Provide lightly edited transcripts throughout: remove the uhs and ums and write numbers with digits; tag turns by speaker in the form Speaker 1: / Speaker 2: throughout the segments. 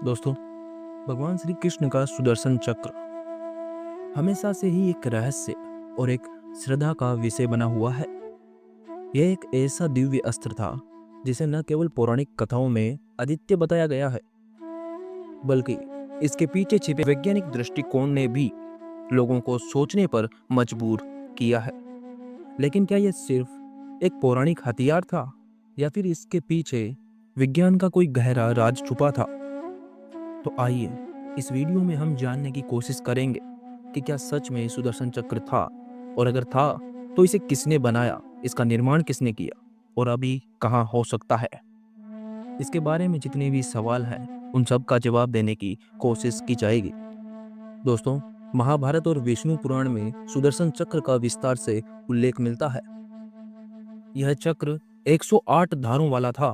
Speaker 1: दोस्तों, भगवान श्री कृष्ण का सुदर्शन चक्र हमेशा से ही एक रहस्य और एक श्रद्धा का विषय बना हुआ है। यह एक ऐसा दिव्य अस्त्र था जिसे न केवल पौराणिक कथाओं में अद्वितीय बताया गया है, बल्कि इसके पीछे छिपे वैज्ञानिक दृष्टिकोण ने भी लोगों को सोचने पर मजबूर किया है। लेकिन क्या यह सिर्फ एक पौराणिक हथियार था या फिर इसके पीछे विज्ञान का कोई गहरा राज छुपा था? तो आइए इस वीडियो में हम जानने की कोशिश करेंगे कि क्या सच में सुदर्शन चक्र था, और अगर था तो इसे किसने बनाया, इसका निर्माण किसने किया और अभी कहाँ हो सकता है। इसके बारे में जितने भी सवाल हैं उन सब का जवाब देने की कोशिश की जाएगी। दोस्तों, महाभारत और विष्णु पुराण में सुदर्शन चक्र का विस्तार से उल्लेख मिलता है। यह चक्र 108 धारों वाला था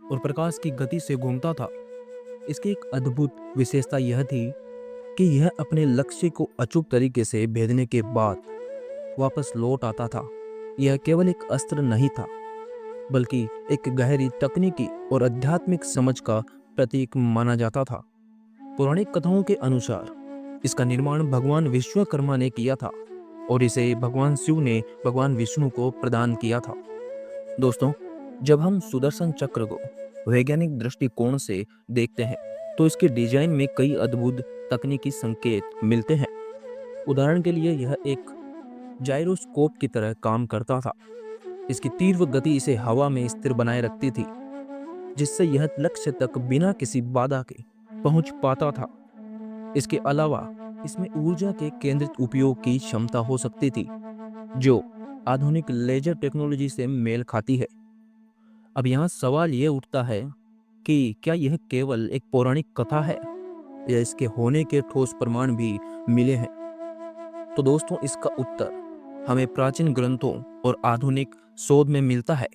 Speaker 1: और प्रकाश की गति से घूमता था। इसकी एक अद्भुत विशेषता यह थी कि यह अपने लक्ष्य को अचूक तरीके से भेदने के बाद वापस लौट आता था। यह केवल एक अस्त्र नहीं था, बल्कि एक गहरी तकनीकी और आध्यात्मिक समझ का प्रतीक माना जाता था। पौराणिक कथाओं के अनुसार इसका निर्माण भगवान विश्वकर्मा ने किया था और इसे भगवान शिव ने भगवान विष्णु को प्रदान किया था। दोस्तों, जब हम सुदर्शन चक्र को वैज्ञानिक दृष्टिकोण से देखते हैं तो इसके डिजाइन में कई अद्भुत तकनीकी संकेत मिलते हैं। उदाहरण के लिए, यह एक जाइरोस्कोप की तरह काम करता था। इसकी तीव्र गति इसे हवा में स्थिर बनाए रखती थी, जिससे यह लक्ष्य तक बिना किसी बाधा के पहुंच पाता था। इसके अलावा इसमें ऊर्जा के केंद्रित उपयोग की क्षमता हो सकती थी, जो आधुनिक लेजर टेक्नोलॉजी से मेल खाती है। अब यहाँ सवाल ये उठता है कि क्या यह केवल एक पौराणिक कथा है या इसके होने के ठोस प्रमाण भी मिले हैं? तो दोस्तों, इसका उत्तर हमें प्राचीन ग्रंथों और आधुनिक शोध में मिलता है।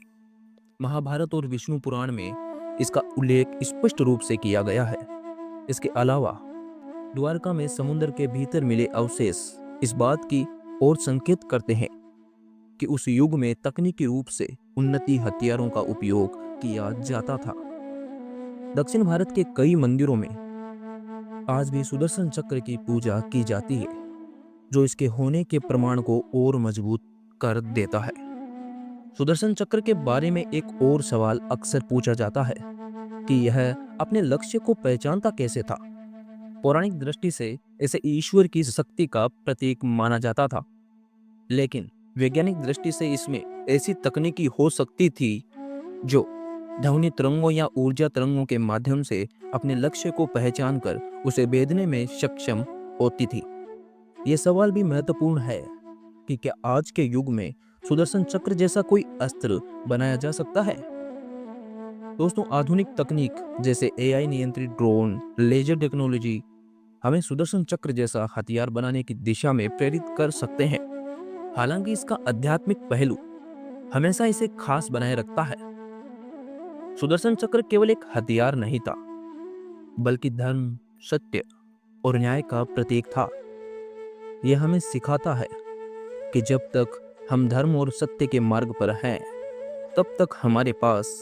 Speaker 1: महाभारत और विष्णु पुराण में इसका उल्लेख स्पष्ट रूप से किया गया है। इसके अलावा द्वारका में समुद्र के भीतर मिले अवशेष इस बात की ओर संकेत करते हैं कि उस युग में तकनीकी रूप से उन्नति हथियारों का उपयोग किया जाता था। दक्षिण भारत के कई मंदिरों में आज भी सुदर्शन चक्र की पूजा की जाती है, जो इसके होने के प्रमाण को और मजबूत कर देता है। सुदर्शन चक्र के बारे में एक और सवाल अक्सर पूछा जाता है कि यह अपने लक्ष्य को पहचानता कैसे था। पौराणिक दृष्टि से इसे ईश्वर की शक्ति का प्रतीक माना जाता था, लेकिन वैज्ञानिक दृष्टि से इसमें ऐसी तकनीकी हो सकती थी जो ध्वनि तरंगों या ऊर्जा तरंगों के माध्यम से अपने लक्ष्य को पहचान कर उसे भेदने में सक्षम होती थी। ये सवाल भी महत्वपूर्ण है कि क्या आज के युग में सुदर्शन चक्र जैसा कोई अस्त्र बनाया जा सकता है? दोस्तों, आधुनिक तकनीक जैसे एआई नियंत्रित ड्रोन, लेजर टेक्नोलॉजी हमें सुदर्शन चक्र जैसा हथियार बनाने की दिशा में प्रेरित कर सकते हैं। हालांकि इसका आध्यात्मिक पहलू हमेशा इसे खास बनाए रखता है। सुदर्शन चक्र केवल एक हथियार नहीं था, बल्कि धर्म, सत्य और न्याय का प्रतीक था। यह हमें सिखाता है कि जब तक हम धर्म और सत्य के मार्ग पर हैं, तब तक हमारे पास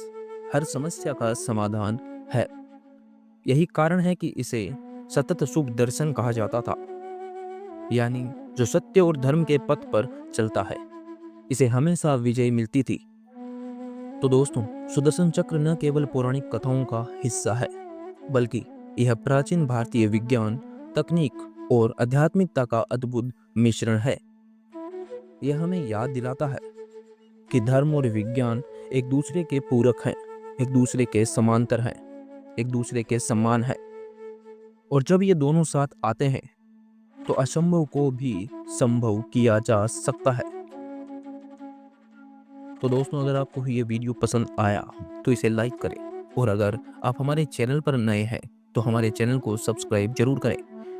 Speaker 1: हर समस्या का समाधान है। यही कारण है कि इसे सतत शुभ दर्शन कहा जाता था, यानी जो सत्य और धर्म के पथ पर चलता है, इसे हमेशा विजय मिलती थी। तो दोस्तों, सुदर्शन चक्र न केवल पौराणिक कथाओं का हिस्सा है, बल्कि यह प्राचीन भारतीय विज्ञान, तकनीक और आध्यात्मिकता का अद्भुत मिश्रण है। यह हमें याद दिलाता है कि धर्म और विज्ञान एक दूसरे के पूरक हैं, एक दूसरे के समांतर हैं, एक दूसरे के समान हैं, और जब ये दोनों साथ आते हैं तो असंभव को भी संभव किया जा सकता है। तो दोस्तों, अगर आपको ये वीडियो पसंद आया तो इसे लाइक करें, और अगर आप हमारे चैनल पर नए हैं तो हमारे चैनल को सब्सक्राइब जरूर करें।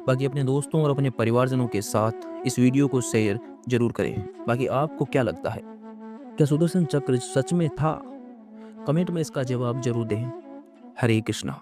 Speaker 1: बाकी अपने दोस्तों और अपने परिवारजनों के साथ इस वीडियो को शेयर जरूर करें। बाकी आपको क्या लगता है, क्या सुदर्शन चक्र सच में था? कमेंट में इसका जवाब जरूर दें। हरे कृष्णा।